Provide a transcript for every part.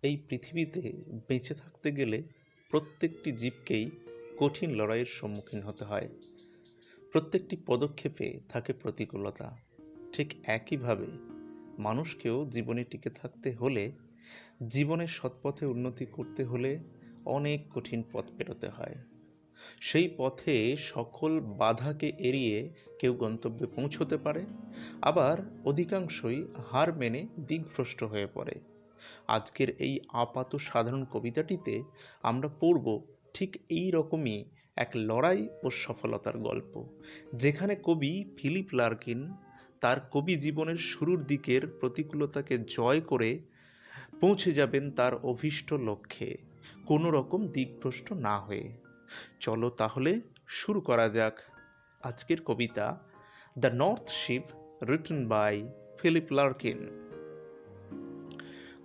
এই পৃথিবীতে বেঁচে থাকতে গেলে প্রত্যেকটি জীবকেই কঠিন লড়াইয়ের সম্মুখীন হতে হয়। প্রত্যেকটি পদক্ষেপে থাকে প্রতিকূলতা। ঠিক একইভাবে মানুষকেও জীবনে টিকে থাকতে হলে, জীবনের সৎপথে উন্নতি করতে হলে অনেক কঠিন পথ পেরোতে হয়। সেই পথে সকল বাধাকে এড়িয়ে কেউ গন্তব্যে পৌঁছতে পারে, আবার অধিকাংশই হার মেনে দিকভ্রষ্ট হয়ে পড়ে। আজকের এই আপাত সাধারণ কবিতাটিতে আমরা পড়ব ঠিক এই রকমই এক লড়াই ও সফলতার গল্প, যেখানে কবি ফিলিপ লার্কিন তার কবি জীবনের শুরুর দিকের প্রতিকূলতাকে জয় করে পৌঁছে যাবেন তার অভীষ্ট লক্ষ্যে, কোনো রকম দিকভ্রষ্ট না হয়ে। চলো তাহলে শুরু করা যাক আজকের কবিতা the north ship, written by Philip Larkin.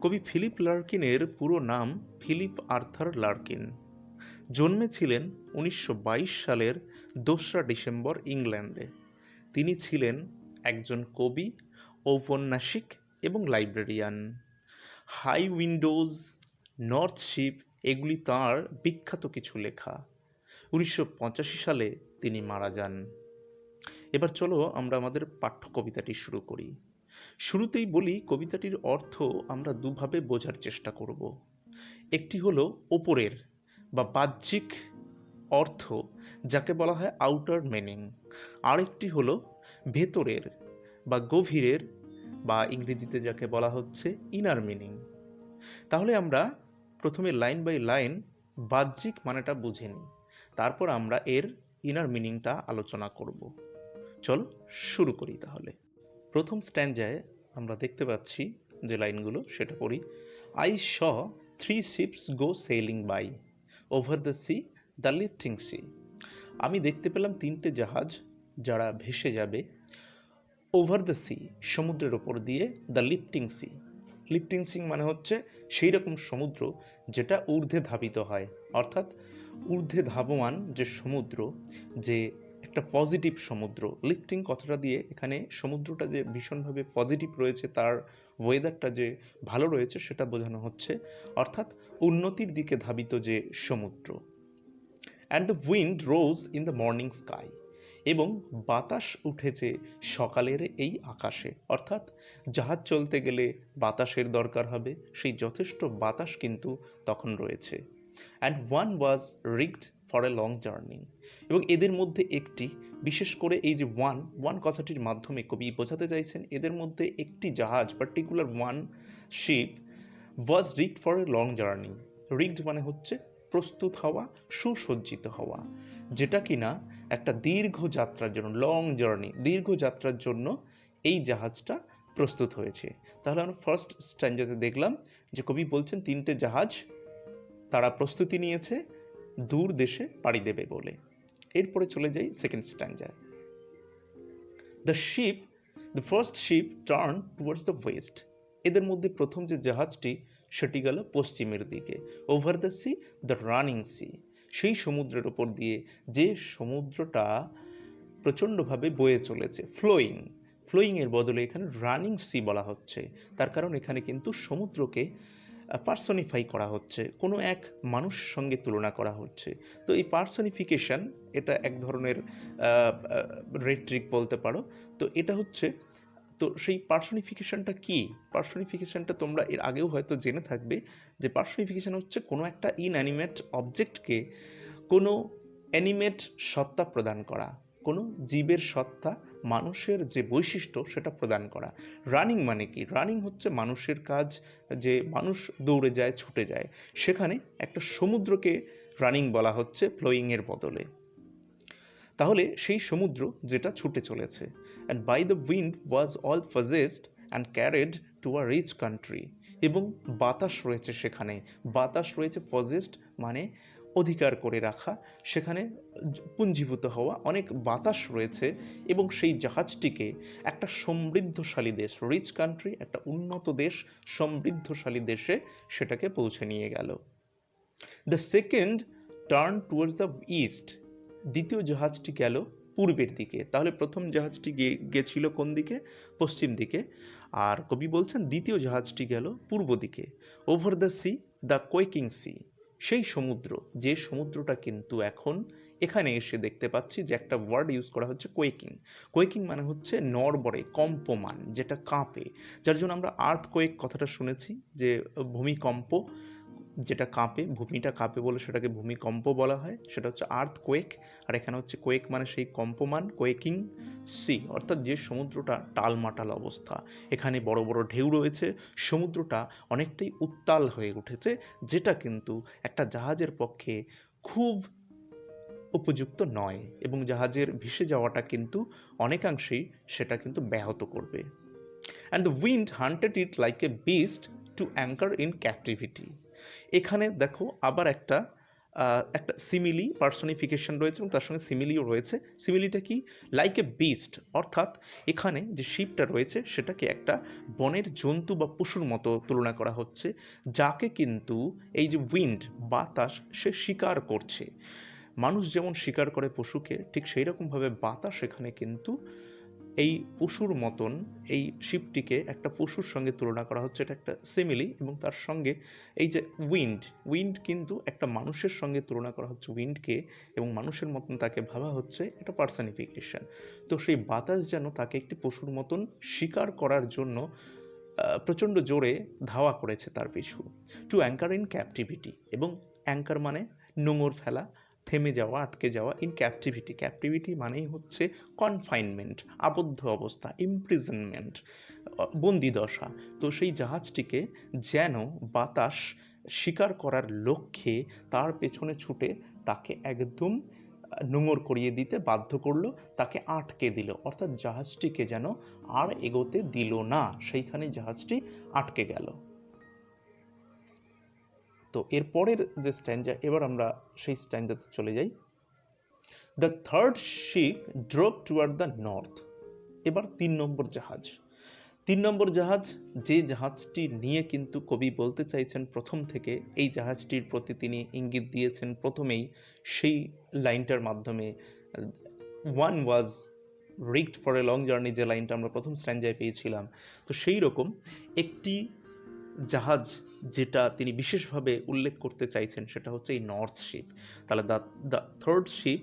কবি ফিলিপ লার্কিনের পুরো নাম ফিলিপ আর্থার লার্কিন। জন্মেছিলেন 1922 সালের 2রা ডিসেম্বর ইংল্যান্ডে। তিনি ছিলেন একজন কবি, ঔপন্যাসিক এবং librarian. High Windows, North Ship এগুলি তাঁর বিখ্যাত কিছু লেখা। 1985 সালে তিনি মারা যান। এবার চলো আমরা আমাদের পাঠ্য কবিতাটি শুরু করি। শুরুতেই বলি, কবিতাটির অর্থ আমরা দুভাবে বোঝার চেষ্টা করব। একটি হলো ওপরের বা বাহ্যিক অর্থ, যাকে বলা হয় আউটার মিনিং। আরেকটি হলো ভেতরের বা গভীরের বা ইংরেজিতে যাকে বলা হচ্ছে ইনার মিনিং। তাহলে আমরা প্রথমে লাইন বাই লাইন বাহ্যিক মানেটা বুঝে নিই, তারপর আমরা এর ইনার মিনিংটা আলোচনা করব। চল শুরু করি তাহলে। প্রথম স্ট্যান্ডায় আমরা দেখতে পাচ্ছি যে লাইনগুলো, সেটা পড়ি। I saw 3 ships go sailing by over the sea, the lifting sea. আমি দেখতে পেলাম 3টে জাহাজ যারা ভেসে যাবে ওভার দ্য সি, সমুদ্রের ওপর দিয়ে, the lifting sea. Lifting sea মানে হচ্ছে সেই রকম সমুদ্র যেটা ঊর্ধ্বে ধাবিত হয়, অর্থাৎ ঊর্ধ্বে ধাবমান যে সমুদ্র, যে একটা পজিটিভ সমুদ্র। লিফটিং কথাটা দিয়ে এখানে সমুদ্রটা যে ভীষণভাবে পজিটিভ রয়েছে, তার ওয়েদারটা যে ভালো রয়েছে সেটা বোঝানো হচ্ছে, অর্থাৎ উন্নতির দিকে ধাবিত যে সমুদ্র। And the wind rose in the morning sky, এবং বাতাস উঠেছে সকালের এই আকাশে, অর্থাৎ জাহাজ চলতে গেলে বাতাসের দরকার হবে, সেই যথেষ্ট বাতাস কিন্তু তখন রয়েছে। And one was rigged for a long journey, এবং এদের মধ্যে একটি, বিশেষ করে এই যে ওয়ান ওয়ান কথাটির মাধ্যমে কবি বোঝাতে চাইছেন এদের মধ্যে একটি জাহাজ, particular one ship, was rigged for a long journey. Rigged মানে হচ্ছে প্রস্তুত হওয়া, সুসজ্জিত হওয়া, যেটা কিনা একটা দীর্ঘ যাত্রার জন্য, লং জার্নি, দীর্ঘ যাত্রার জন্য এই জাহাজটা প্রস্তুত হয়েছে। তাহলে আমরা ফার্স্ট স্ট্যান্ডাতে দেখলাম যে কবি বলছেন 3টে জাহাজ তারা প্রস্তুতি নিয়েছে দূর দেশে পাড়ি দেবে বলে। এরপরে চলে যাই সেকেন্ড স্ট্যান্ডায়। The first ship turn towards the west, এদের মধ্যে প্রথম যে জাহাজটি সেটি গেল পশ্চিমের দিকে। Over the sea, the running sea, সেই সমুদ্রের ওপর দিয়ে যে সমুদ্রটা প্রচণ্ডভাবে বয়ে চলেছে। ফ্লোয়িং, ফ্লোয়িংয়ের বদলে এখানে রানিং সি বলা হচ্ছে, তার কারণ এখানে কিন্তু সমুদ্রকে পার্সনিফাই করা হচ্ছে, কোনো এক মানুষের সঙ্গে তুলনা করা হচ্ছে। তো এই পার্সনিফিকেশান, এটা এক ধরনের রেট্রিক বলতে পারো। তো এটা হচ্ছে, তো সেই পার্সনিফিকেশানটা কি? পার্সনিফিকেশানটা তোমরা এর আগেও হয়তো জেনে থাকবে যে পার্সনিফিকেশান হচ্ছে কোনো একটা ইনঅ্যানিমেট অবজেক্টকে কোনো অ্যানিমেট সত্তা প্রদান করা, কোনো জীবের সত্তা, মানুষের যে বৈশিষ্ট্য সেটা প্রদান করা। রানিং মানে কি? রানিং হচ্ছে মানুষের কাজ, যে মানুষ দৌড়ে যায়, ছুটে যায়, সেখানে একটা সমুদ্রকে রানিং বলা হচ্ছে ফ্লোয়িংয়ের বদলে। তাহলে সেই সমুদ্র যেটা ছুটে চলেছে। And by the wind was all possessed and carried to a rich country, এবং বাতাস রয়েছে সেখানে, বাতাস রয়েছে, পজেসড মানে অধিকার করে রাখা, সেখানে পুঞ্জীভূত হওয়া অনেক বাতাস রয়েছে, এবং সেই জাহাজটিকে একটা সমৃদ্ধশালী দেশ, রিচ কান্ট্রি, একটা উন্নত দেশ, সমৃদ্ধশালী দেশে সেটাকে পৌঁছে নিয়ে গেল। The second turn towards the east, দ্বিতীয় জাহাজটি গেল পূর্বের দিকে। তাহলে প্রথম জাহাজটি গেছিল কোন দিকে? পশ্চিম দিকে। আর কবি বলছেন দ্বিতীয় জাহাজটি গেল পূর্ব দিকে। Over the sea, the quaking sea, সেই সমুদ্র, যে সমুদ্রটা কিন্তু এখন এখানে এসে দেখতে পাচ্ছি যে একটা ওয়ার্ড ইউজ করা হচ্ছে কোয়েকিং। কোয়েকিং মানে হচ্ছে নড়বড়ে, কম্পমান, যেটা কাঁপে, যার জন্য আমরা আর্থ কোয়েক কথাটা শুনেছি, যে ভূমিকম্প, যেটা কাঁপে, ভূমিটা কাঁপে বলে সেটাকে ভূমিকম্প বলা হয়, সেটা হচ্ছে আর্থ কোয়েক। আর এখানে হচ্ছে কোয়েক মানে সেই কম্পমান, কোয়েকিং সি, অর্থাৎ যে সমুদ্রটা টালমাটাল অবস্থা, এখানে বড় বড় ঢেউ রয়েছে, সমুদ্রটা অনেকটাই উত্তাল হয়ে উঠেছে, যেটা কিন্তু একটা জাহাজের পক্ষে খুব উপযুক্ত নয়, এবং জাহাজের ভেসে যাওয়াটা কিন্তু অনেকাংশেই সেটা কিন্তু ব্যাহত করবে। And the wind hunted it like a beast to anchor in captivity. এখানে দেখো আবার একটা সিমিলি পার্সনিফিকেশন রয়েছে এবং তার সঙ্গে সিমিলিও রয়েছে। সিমিলিটা কি? লাইক এ বিস্ট, অর্থাৎ এখানে যে শিপটা রয়েছে সেটাকে একটা বনের জন্তু বা পশুর মতো তুলনা করা হচ্ছে, যাকে কিন্তু এই যে উইন্ড, বাতাস, সে শিকার করছে। মানুষ যেমন শিকার করে পশুকে, ঠিক সেই রকমভাবে বাতাস এখানে কিন্তু এই পশুর মতন এই শিপটিকে একটা পশুর সঙ্গে তুলনা করা হচ্ছে, এটা একটা সিমিলি। এবং তার সঙ্গে এই যে উইন্ড কিন্তু একটা মানুষের সঙ্গে তুলনা করা হচ্ছে উইন্ডকে, এবং মানুষের মতন তাকে ভাবা হচ্ছে, এটা পার্সনিফিকেশন। তো সেই বাতাস যেন তাকে একটি পশুর মতন শিকার করার জন্য প্রচণ্ড জোরে ধাওয়া করেছে তার পিছু। টু অ্যাঙ্কার ইন ক্যাপটিভিটি, এবং অ্যাঙ্কার মানে নোঙর ফেলা, থেমে যাওয়া, আটকে যাওয়া। ইন ক্যাপটিভিটি, ক্যাপটিভিটি মানেই হচ্ছে কনফাইনমেন্ট, আবদ্ধ অবস্থা, ইমপ্রিজনমেন্ট, বন্দিদশা। তো সেই জাহাজটিকে যেন বাতাস শিকার করার লক্ষ্যে তার পেছনে ছুটে তাকে একদম নোঙর করিয়ে দিতে বাধ্য করলো, তাকে আটকে দিল, অর্থাৎ জাহাজটিকে যেন আর এগোতে দিল না, সেইখানে জাহাজটি আটকে গেল। তো এরপরের যে স্ট্যান্জা, এবার আমরা সেই স্ট্যান্জাতে চলে যাই। The third sheep drop toward the north. এবার 3 নম্বর জাহাজ। 3 নম্বর জাহাজ, যে জাহাজটি নিয়ে কিন্তু কবি বলতে চাইছেন প্রথম থেকে, এই জাহাজটির প্রতি তিনি ইঙ্গিত দিয়েছেন প্রথমেই সেই লাইনটার মাধ্যমে, one was rigged for a long journey, যে লাইনটা আমরা প্রথম স্ট্যান্জায় পেয়েছিলাম। তো সেই রকম একটি জাহাজ যেটা তিনি বিশেষভাবে উল্লেখ করতে চাইছেন, সেটা হচ্ছে এই নর্থ শিপ। তাহলে the third ship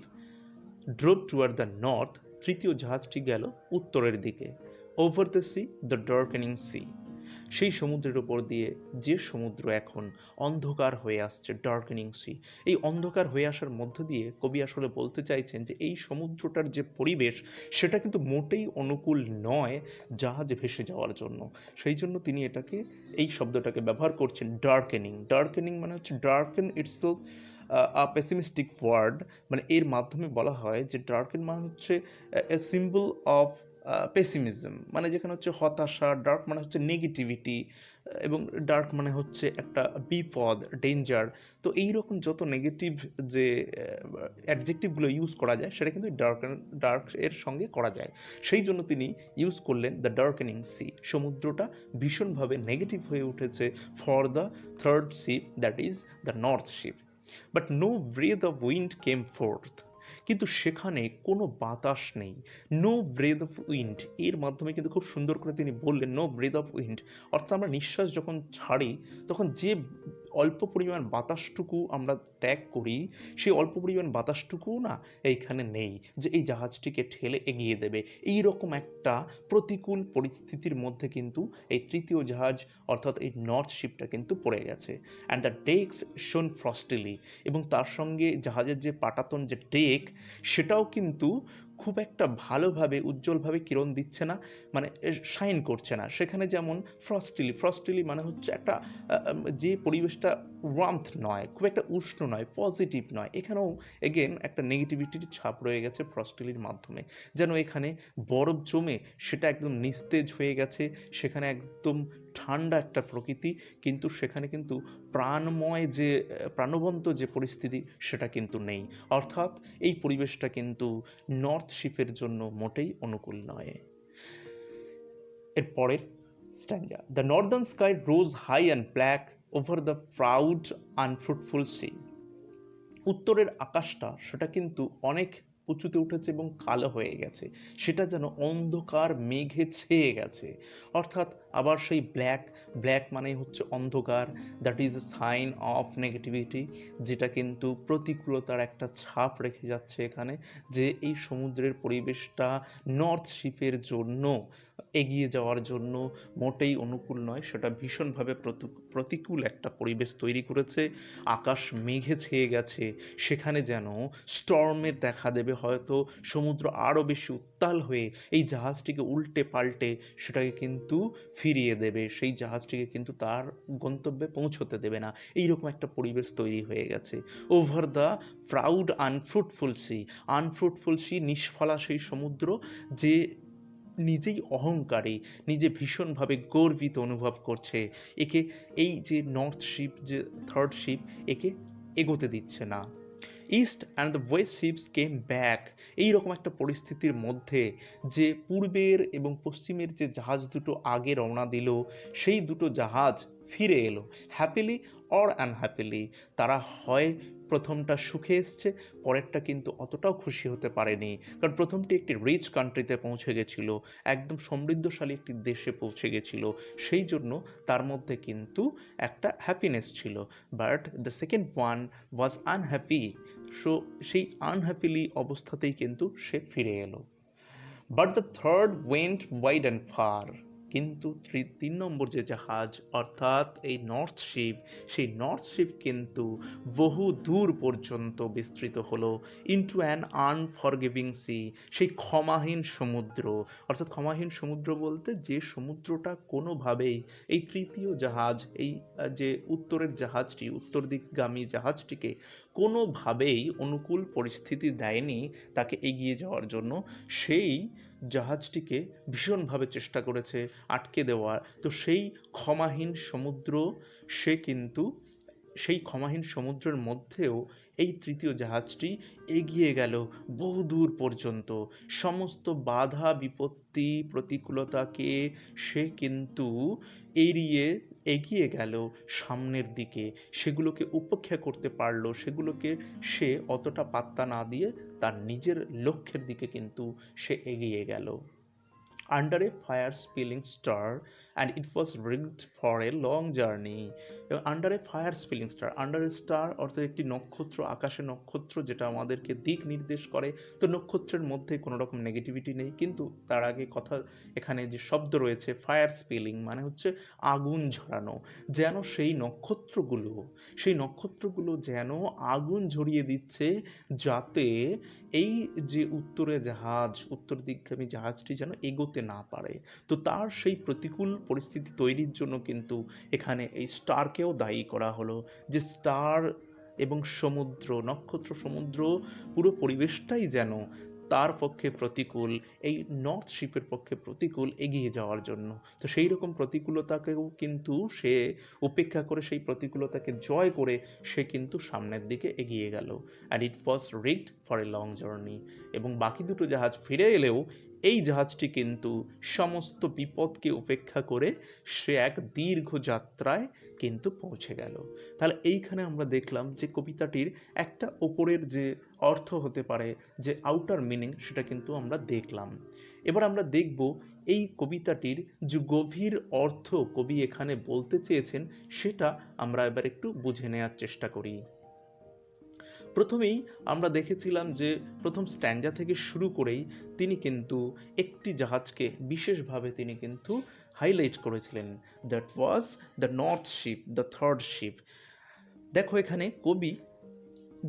drove toward the north, তৃতীয় জাহাজটি গেল উত্তরের দিকে। Over the sea, the darkening sea, সেই সমুদ্রের ওপর দিয়ে, যে সমুদ্র এখন অন্ধকার হয়ে আসছে, ডার্কেনিং সি। এই অন্ধকার হয়ে আসার মধ্য দিয়ে কবি আসলে বলতে চাইছেন যে এই সমুদ্রটার যে পরিবেশ, সেটা কিন্তু মোটেই অনুকূল নয় জাহাজ ভেসে যাওয়ার জন্য। সেই জন্য তিনি এটাকে, এই শব্দটাকে ব্যবহার করছেন, ডার্কেনিং। ডার্কেনিং মানে হচ্ছে ডার্কেন ইটসেলফ পেসিমিস্টিক ওয়ার্ড, মানে এর মাধ্যমে বলা হয় যে ডার্কেন মানে হচ্ছে এ সিম্বল অফ পেসিমিজম, মানে যেখানে হচ্ছে হতাশা, ডার্ক মানে হচ্ছে নেগেটিভিটি, এবং ডার্ক মানে হচ্ছে একটা বিপদ, ডেঞ্জার। তো এইরকম যত নেগেটিভ যে অ্যাডজেক্টিভগুলো ইউজ করা যায়, সেটা কিন্তু ডার্ক এর সঙ্গে করা যায়। সেই জন্য তিনি ইউজ করলেন দ্য ডার্কেনিং সি। সমুদ্রটা ভীষণভাবে নেগেটিভ হয়ে উঠেছে for the third ship, that is the north ship. But no breath of wind came forth, কিন্তু সেখানে কোনো বাতাস নেই। নো ব্রেথ অফ উইন্ড, এর মাধ্যমে কিন্তু খুব সুন্দর করে তিনি বললেন নো ব্রেথ অফ উইন্ড, অর্থাৎ আমরা নিঃশ্বাস যখন ছাড়ি, তখন যে অল্প পরিমাণ বাতাসটুকু আমরা ত্যাগ করি, সেই অল্প পরিমাণ বাতাসটুকুও না এইখানে নেই, যে এই জাহাজটিকে ঠেলে এগিয়ে দেবে। এই রকম একটা প্রতিকূল পরিস্থিতির মধ্যে কিন্তু এই তৃতীয় জাহাজ, অর্থাৎ এই নর্থ শিপটা কিন্তু পড়ে গেছে। অ্যান্ড দ্য ডেকস শোন ফ্রস্টিলি, এবং তার সঙ্গে জাহাজের যে পাটাতন, যে ডেক, সেটাও কিন্তু খুব একটা ভালোভাবে, উজ্জ্বলভাবে কিরণ দিচ্ছে না, মানে শাইন করছে না। সেখানে যেমন ফ্রস্টিলি মানে হচ্ছে একটা যে পরিবেশটা ওয়ার্মথ নয়, খুব একটা উষ্ণ নয়, পজিটিভ নয়, এখানেও এগেন একটা নেগেটিভিটির ছাপ রয়ে গেছে ফ্রস্টিলির মাধ্যমে। যেন এখানে বরফ জমে সেটা একদম নিস্তেজ হয়ে গেছে, সেখানে একদম ঠান্ডা একটা প্রকৃতি, কিন্তু সেখানে কিন্তু প্রাণময় যে, প্রাণবন্ত যে পরিস্থিতি, সেটা কিন্তু নেই। অর্থাৎ এই পরিবেশটা কিন্তু নর্থ শিপের জন্য মোটেই অনুকূল নয়। এর পরের stanza, the northern sky rose high and black over the proud unfruitful sea. উত্তরের আকাশটা সেটা কিন্তু অনেক উঁচুতে উঠেছে এবং কালো হয়ে গেছে, সেটা যেন অন্ধকার মেঘে ছেয়ে গেছে। অর্থাৎ আবার সেই ব্ল্যাক, ব্ল্যাক মানে হচ্ছে অন্ধকার, that is a sign of negativity, যেটা কিন্তু প্রতিকূলতার একটা ছাপ রেখে যাচ্ছে এখানে, যে এই সমুদ্রের পরিবেশটা নর্থ শিপের জন্য, এগিয়ে যাওয়ার জন্য মোটেই অনুকূল নয়। সেটা ভীষণভাবে প্রতিকূল একটা পরিবেশ তৈরি করেছে। আকাশ মেঘে ছেয়ে গেছে, সেখানে যেন স্টর্মের দেখা দেবে, হয়তো সমুদ্র আরও বেশি উত্তাল হয়ে এই জাহাজটিকে উল্টে পাল্টে সেটাকে কিন্তু ফিরিয়ে দেবে, সেই জাহাজটিকে কিন্তু তার গন্তব্যে পৌঁছতে দেবে না। এইরকম একটা পরিবেশ তৈরি হয়ে গেছে। Over the proud unfruitful sea, unfruitful sea, নিষ্ফলা সেই সমুদ্র, যে নিজেই অহংকারী, নিজে ভীষণভাবে গর্বিত অনুভব করছে, একে এই যে নর্থ শিপ, যে থার্ড শিপ, একে এগোতে দিচ্ছে না। East and the West ships came back, এইরকম একটা পরিস্থিতির মধ্যে যে পূর্বের এবং পশ্চিমের যে জাহাজ দুটো আগে রওনা দিল, সেই দুটো জাহাজ ফিরে এলো, হ্যাপিলি অর আনহ্যাপিলি। তারা হয় প্রথমটা সুখে এসছে, পরেরটা কিন্তু অতটাও খুশি হতে পারেনি, কারণ প্রথমটি একটি রিচ কান্ট্রিতে পৌঁছে গেছিলো, একদম সমৃদ্ধশালী একটি দেশে পৌঁছে গেছিলো, সেই জন্য তার মধ্যে কিন্তু একটা হ্যাপিনেস ছিল। But the second one was unhappy, so সেই আনহ্যাপিলি অবস্থাতেই কিন্তু সে ফিরে এলো। But the third went wide and far, কিন্তু 3 নম্বর যে জাহাজ, অর্থাৎ এই নর্থ শিপ, সেই নর্থ শিপ কিন্তু বহু দূর পর্যন্ত বিস্তৃত হলো, ইন্টু অ্যান আনফরগিভিং সি, সেই ক্ষমাহীন সমুদ্র। অর্থাৎ ক্ষমাহীন সমুদ্র বলতে যে সমুদ্রটা কোনোভাবেই এই তৃতীয় জাহাজ, এই যে উত্তরের জাহাজটি, উত্তর দিকগামী জাহাজটিকে কোনোভাবেই অনুকূল পরিস্থিতি দেয়নি তাকে এগিয়ে যাওয়ার জন্য, সেই জাহাজটিকে ভীষণভাবে চেষ্টা করেছে আটকে দেওয়ার। তো সেই ক্ষমাহীন সমুদ্র, সে কিন্তু সেই ক্ষমাহীন সমুদ্রের মধ্যেও এই তৃতীয় জাহাজটি এগিয়ে গেল বহুদূর পর্যন্ত। সমস্ত বাধা বিপত্তি প্রতিকূলতাকে সে কিন্তু এড়িয়ে এগিয়ে গেল সামনের দিকে, সেগুলোকে উপেক্ষা করতে পারল, সেগুলোকে সে অতটা পাত্তা না দিয়ে তার নিজের লক্ষ্যের দিকে কিন্তু সে এগিয়ে গেল। Under A fire spilling star and it was rigged for a long journey. এবং আন্ডার এ ফায়ার স্পিলিং স্টার, আন্ডার এ স্টার অর্থাৎ একটি নক্ষত্র, আকাশে নক্ষত্র যেটা আমাদেরকে দিক নির্দেশ করে। তো নক্ষত্রের মধ্যে কোনো রকম নেগেটিভিটি নেই, কিন্তু তার আগে কথা, এখানে যে শব্দ রয়েছে ফায়ার স্পিলিং মানে হচ্ছে আগুন ঝরানো, যেন সেই নক্ষত্রগুলো, সেই নক্ষত্রগুলো যেন আগুন ঝরিয়ে দিচ্ছে, যাতে এই যে উত্তরে জাহাজ, উত্তর দিকগামী জাহাজটি যেন এগোতে না পারে। তো তার সেই প্রতিকূল পরিস্থিতি তৈরির জন্য কিন্তু এখানে এই স্টারকেও দায়ী করা হলো, যে স্টার এবং সমুদ্র, নক্ষত্র সমুদ্র, পুরো পরিবেশটাই যেন তার পক্ষে প্রতিকূল, এই নর্থ শিপের পক্ষে প্রতিকূল এগিয়ে যাওয়ার জন্য। তো সেই রকম প্রতিকূলতাকেও কিন্তু সে উপেক্ষা করে, সেই প্রতিকূলতাকে জয় করে সে কিন্তু সামনের দিকে এগিয়ে গেল। And it was rigged for a long journey. এবং বাকি দুটো জাহাজ ফিরে এলেও এই জাহাজটি কিন্তু সমস্ত বিপদকে উপেক্ষা করে সে এক দীর্ঘ যাত্রায় কিন্তু পৌঁছে গেল। তাহলে এইখানে আমরা দেখলাম যে কবিতাটির একটা ওপরের যে অর্থ হতে পারে, যে আউটার মিনিং, সেটা কিন্তু আমরা দেখলাম। এবার আমরা দেখব এই কবিতাটির যে গভীর অর্থ কবি এখানে বলতে চেয়েছেন, সেটা আমরা এবার একটু বুঝে নেওয়ার চেষ্টা করি। প্রথমেই আমরা দেখেছিলাম যে প্রথম স্ট্যাঞ্জা থেকে শুরু করেই তিনি কিন্তু একটি জাহাজকে বিশেষভাবে তিনি কিন্তু হাইলাইট করেছিলেন, that was the north ship, the third ship. দেখো এখানে কবি,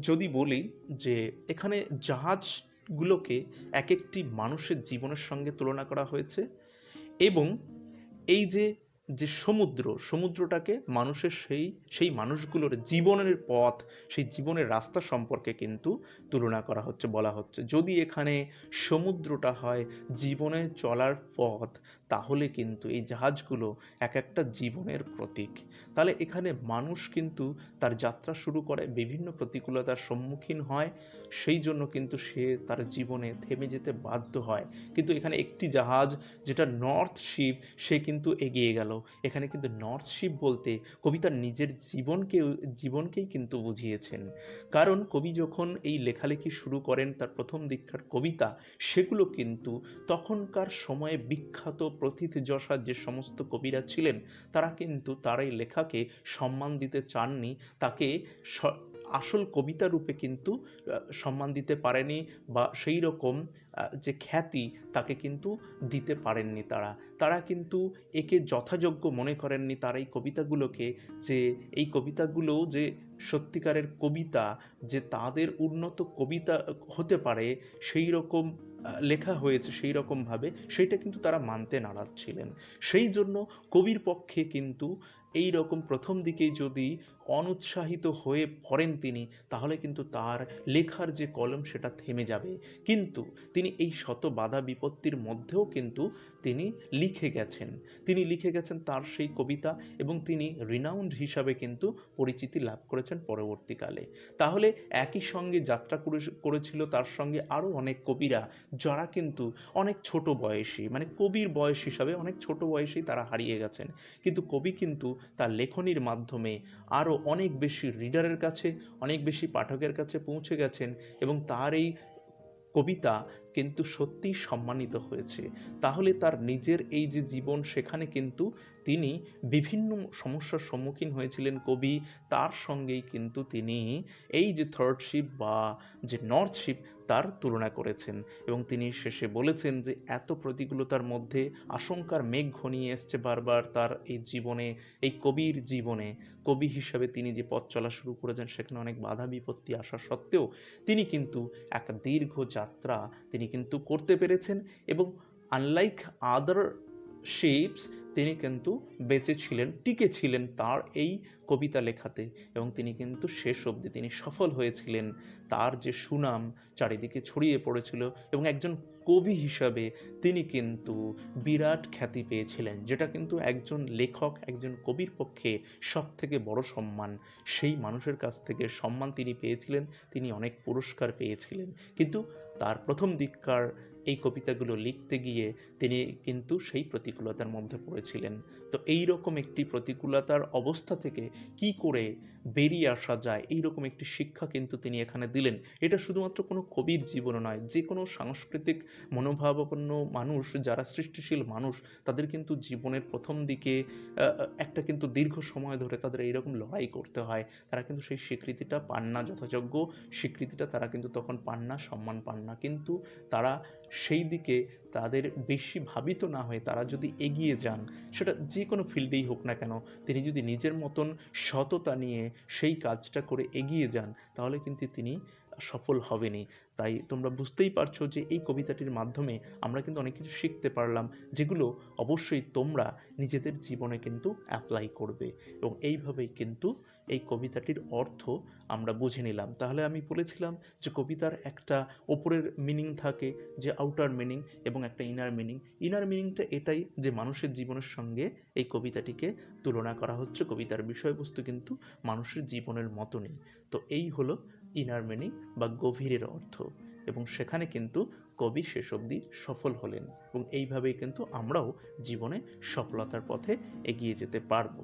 যদি বলি যে এখানে জাহাজগুলোকে এক একটি মানুষের জীবনের সঙ্গে তুলনা করা হয়েছে, এবং এই যে যে সমুদ্রটাকে মানুষের সেই মানুষগুলোর জীবনের পথ, সেই জীবনের রাস্তা সম্পর্কে কিন্তু তুলনা করা হচ্ছে, বলা হচ্ছে। যদি এখানে সমুদ্রটা হয় জীবনে চলার পথ, তাহলে কিন্তু এই জাহাজগুলো এক একটা জীবনের প্রতীক। তাহলে এখানে মানুষ কিন্তু তার যাত্রা শুরু করে, বিভিন্ন প্রতিকূলতার সম্মুখীন হয়, সেই জন্য কিন্তু সে তার জীবনে থেমে যেতে বাধ্য হয়। কিন্তু এখানে একটি জাহাজ, যেটা নর্থ শিপ, সে কিন্তু এগিয়ে গেল, এখানে কিন্তু নর্থশিপ বলতে কবি তার নিজের জীবনকেই কিন্তু বুঝিয়েছেন। কারণ কবি যখন এই লেখালেখি শুরু করেন তার প্রথম দিককার কবিতা, সেগুলো কিন্তু তখনকার সময়ে বিখ্যাত প্রথিতযশা যে সমস্ত কবিরা ছিলেন তারা কিন্তু তার এই লেখাকে সম্মান দিতে চাননি, তাকে আসল কবিতা রূপে কিন্তু সম্মান দিতে পারেনি, বা সেই রকম যে খ্যাতি তাকে কিন্তু দিতে পারেননি। তারা কিন্তু একে যথাযোগ্য মনে করেননি তার এই কবিতাগুলোকে, যে এই কবিতাগুলো যে সত্যিকারের কবিতা, যে তাদের উন্নত কবিতা হতে পারে সেই রকম লেখা হয়েছে সেই রকমভাবে, সেইটা কিন্তু তারা মানতে নারাজ ছিলেন। সেই জন্য কবির পক্ষে কিন্তু এই রকম প্রথম দিকেই যদি অনুৎসাহিত হয়ে পড়েন তিনি, তাহলে কিন্তু তার লেখার যে কলম সেটা থেমে যাবে। কিন্তু তিনি এই শত বাধা বিপত্তির মধ্যেও কিন্তু তিনি লিখে গেছেন তার সেই কবিতা, এবং তিনি রিনাউন্ড হিসাবে কিন্তু পরিচিতি লাভ করেছেন পরবর্তীকালে। তাহলে একই সঙ্গে যাত্রা করেছিল তার সঙ্গে আরও অনেক কবিরা, যারা কিন্তু অনেক ছোট বয়সী, মানে কবির বয়স হিসাবে অনেক ছোট বয়সেই তারা হারিয়ে গেছেন। কিন্তু কবি কিন্তু তার লেখনীর মাধ্যমে আরও অনেক বেশি রিডারের কাছে, অনেক বেশি পাঠকের কাছে পৌঁছে গেছেন, এবং তার এই কবিতা কিন্তু সত্যিই সম্মানিত হয়েছে। তাহলে তার নিজের এই যে জীবন, সেখানে কিন্তু তিনি বিভিন্ন সমস্যার সম্মুখীন হয়েছিলেন কবি, তার সঙ্গেই কিন্তু তিনি এই যে থার্ডশিপ বা যে নর্থশিপ তার তুলনা করেছেন, এবং তিনি শেষে বলেছেন যে এত প্রতিকূলতার মধ্যে আশঙ্কার মেঘ ঘনিয়ে এসছে বারবার তার এই জীবনে, এই কবির জীবনে। কবি হিসাবে তিনি যে পথ চলা শুরু করেছেন সেখানে অনেক বাধা বিপত্তি আসা সত্ত্বেও তিনি কিন্তু এক দীর্ঘ যাত্রা তিনি কিন্তু করতে পেরেছেন, এবং আনলাইক আদার শিপস তিনি কিন্তু বেঁচে ছিলেন, টিকে ছিলেন তার এই কবিতা লেখাতে, এবং তিনি কিন্তু শেষ অবধি তিনি সফল হয়েছিলেন। তার যে সুনাম চারিদিকে ছড়িয়ে পড়েছিল, এবং একজন কবি হিসাবে তিনি কিন্তু বিরাট খ্যাতি পেয়েছিলেন, যেটা কিন্তু একজন লেখক, একজন কবির পক্ষে সব থেকে বড় সম্মান। সেই মানুষের কাছ থেকে সম্মান তিনি পেয়েছিলেন, তিনি অনেক পুরস্কার পেয়েছিলেন, কিন্তু তার প্রথম দিককার এই কবিতাগুলো লিখতে গিয়ে তিনি কিন্তু সেই প্রতিকূলতার মধ্যে পড়েছিলেন। তো এই রকম একটি প্রতিকূলতার অবস্থা থেকে কি করে বেরিয়ে আসা যায়, এই রকম একটি শিক্ষা কিন্তু তিনি এখানে দিলেন। এটা শুধুমাত্র কোনো কবির জীবন নয়, যে কোনো সাংস্কৃতিক মনোভাবাপন্ন মানুষ, যারা সৃষ্টিশীল মানুষ, তাদের কিন্তু জীবনের প্রথম দিকে একটা কিন্তু দীর্ঘ সময় ধরে তাদের এইরকম লড়াই করতে হয়। তারা কিন্তু সেই স্বীকৃতিটা পান না, যথাযোগ্য স্বীকৃতিটা তারা কিন্তু তখন পান না, সম্মান পান না। কিন্তু তারা সেই দিকে তাদের বেশি ভাবিত না হয়ে তারা যদি এগিয়ে যান, সেটা যে কোনো ফিল্ডেই হোক না কেন, তিনি যদি নিজের মতন সততা নিয়ে সেই কাজটা করে এগিয়ে যান, তাহলে কিন্তু তিনি সফল হবেনই। তাই তোমরা বুঝতেই পারছো যে এই কবিতাটির মাধ্যমে আমরা কিন্তু অনেক কিছু শিখতে পারলাম, যেগুলো অবশ্যই তোমরা নিজেদের জীবনে কিন্তু অ্যাপ্লাই করবে, এবং এইভাবেই কিন্তু এই কবিতাটির অর্থ আমরা বুঝে নিলাম। তাহলে আমি বলেছিলাম যে কবিতার একটা ওপরের মিনিং থাকে, যে আউটার মিনিং, এবং একটা ইনার মিনিং। ইনার মিনিংটা এটাই যে মানুষের জীবনের সঙ্গে এই কবিতাটিকে তুলনা করা হচ্ছে, কবিতার বিষয়বস্তু কিন্তু মানুষের জীবনের মতনই। তো এই হলো ইনার মিনিং বা গভীরের অর্থ, এবং সেখানে কিন্তু কবি শেষ অবধি সফল হলেন, এবং এইভাবেই কিন্তু আমরাও জীবনে সফলতার পথে এগিয়ে যেতে পারবো।